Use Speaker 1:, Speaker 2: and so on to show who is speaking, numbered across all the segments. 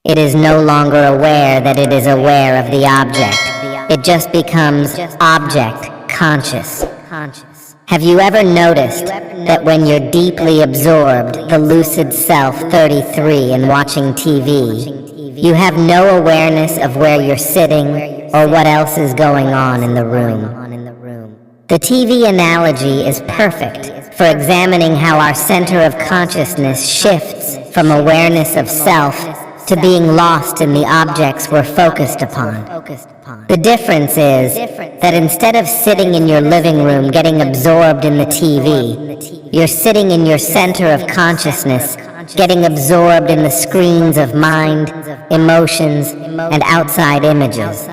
Speaker 1: It is no longer aware that it is aware of the object. It just becomes object conscious. Have you ever noticed that when you're deeply absorbed, the lucid self 33 in watching TV, you have no awareness of where you're sitting or what else is going on in the room? The TV analogy is perfect for examining how our center of consciousness shifts from awareness of self to being lost in the objects we're focused upon. The difference is that instead of sitting in your living room getting absorbed in the TV, you're sitting in your center of consciousness, getting absorbed in the screens of mind, emotions, and outside images.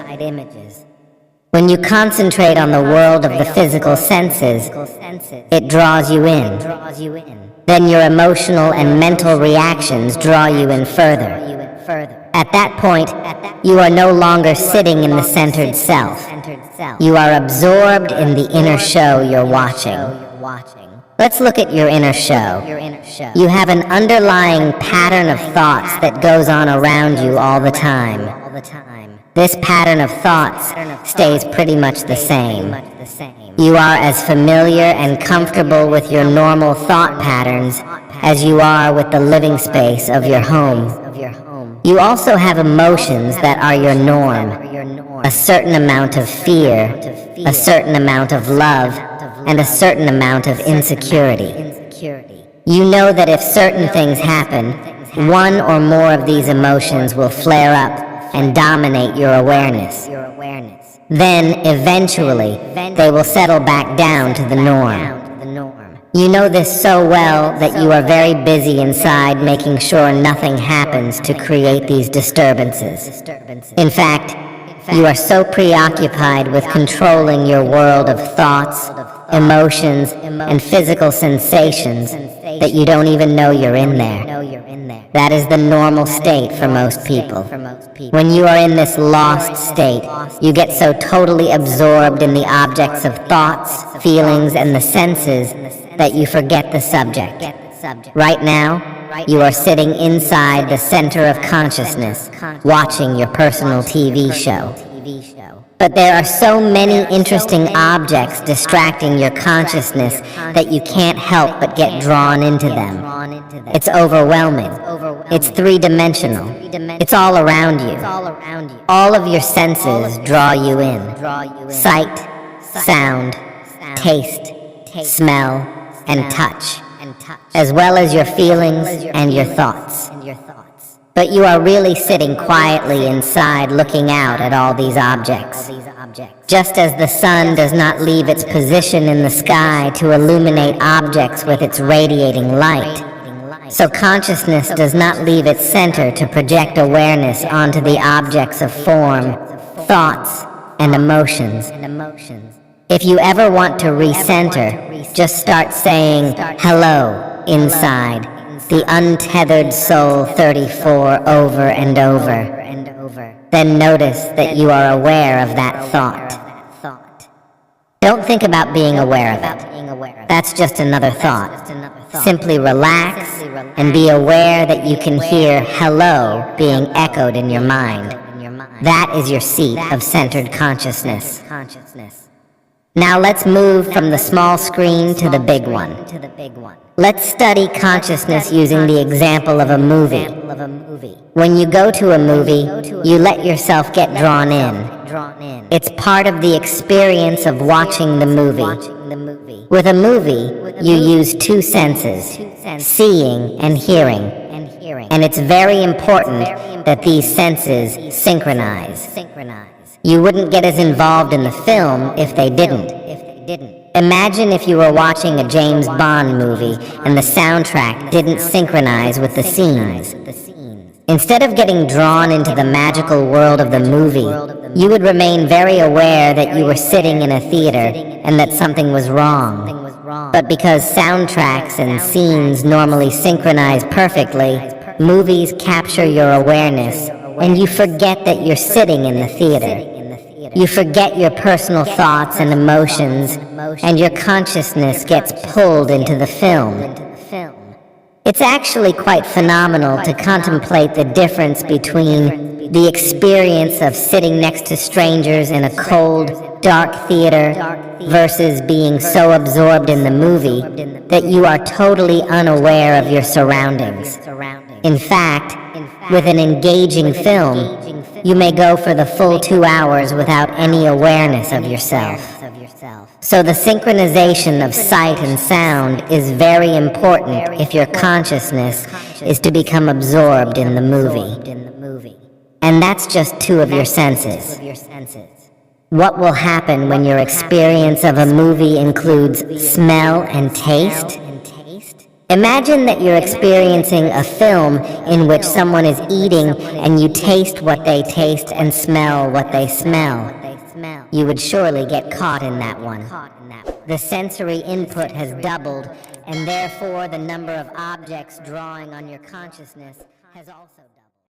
Speaker 1: When you concentrate on the world of the physical senses, it draws you in. Then your emotional and mental reactions draw you in further. At that point, you are no longer sitting in the centered self. You are absorbed in the inner show you're watching. Let's look at your inner show. You have an underlying pattern of thoughts that goes on around you all the time. This pattern of thoughts stays pretty much the same. You are as familiar and comfortable with your normal thought patterns as you are with the living space of your home. You also have emotions that are your norm, a certain amount of fear, a certain amount of love, and a certain amount of insecurity. You know that if certain things happen, one or more of these emotions will flare up and dominate your awareness. Then, eventually, they will settle back down to the norm. You know this so well that you are very busy inside making sure nothing happens to create these disturbances. In fact, you are so preoccupied with controlling your world of thoughts, emotions, and physical sensations that you don't even know you're in there. That is the normal state for most people. When you are in this lost state, you get so totally absorbed in the objects of thoughts, feelings, and the senses that you forget the subject. Right now, you are sitting inside the center of consciousness, watching your personal TV show. But there are so many interesting objects distracting your consciousness that you can't help but get drawn into them. It's overwhelming. It's three-dimensional. It's all around you. All of your senses draw you in. Sight, sound, taste, smell, and touch, as well as your feelings and your thoughts. But you are really sitting quietly inside looking out at all these objects. Just as the sun does not leave its position in the sky to illuminate objects with its radiating light, so consciousness does not leave its center to project awareness onto the objects of form, thoughts, and emotions. If you ever want to recenter, just start saying, "Hello," inside, the untethered soul 34 over and over. Then notice that you are aware of that thought. Don't think about being aware of it. That's just another thought. Simply relax and be aware that you can hear "hello" being echoed in your mind. That is your seat of centered consciousness. Now let's move from the small screen to the big one. Let's study consciousness using the example of a movie. When you go to a movie, you let yourself get drawn in. It's part of the experience of watching the movie. With a movie, you use two senses, seeing and hearing. And it's very important that these senses synchronize. You wouldn't get as involved in the film if they didn't. Imagine if you were watching a James Bond movie and the soundtrack didn't synchronize with the scenes. Instead of getting drawn into the magical world of the movie, you would remain very aware that you were sitting in a theater and that something was wrong. But because soundtracks and scenes normally synchronize perfectly, movies capture your awareness and you forget that you're sitting in the theater. You forget your personal thoughts and emotions, and your consciousness gets pulled into the film. It's actually quite phenomenal to contemplate the difference between the experience of sitting next to strangers in a cold, dark theater versus being so absorbed in the movie that you are totally unaware of your surroundings. In fact, with an engaging film, you may go for the full 2 hours without any awareness of yourself. So the synchronization of sight and sound is very important if your consciousness is to become absorbed in the movie. And that's just 2 of your senses. What will happen when your experience of a movie includes smell and taste? Imagine that you're experiencing a film in which someone is eating and you taste what they taste and smell what they smell. You would surely get caught in that one. The sensory input has doubled, and therefore the number of objects drawing on your consciousness has also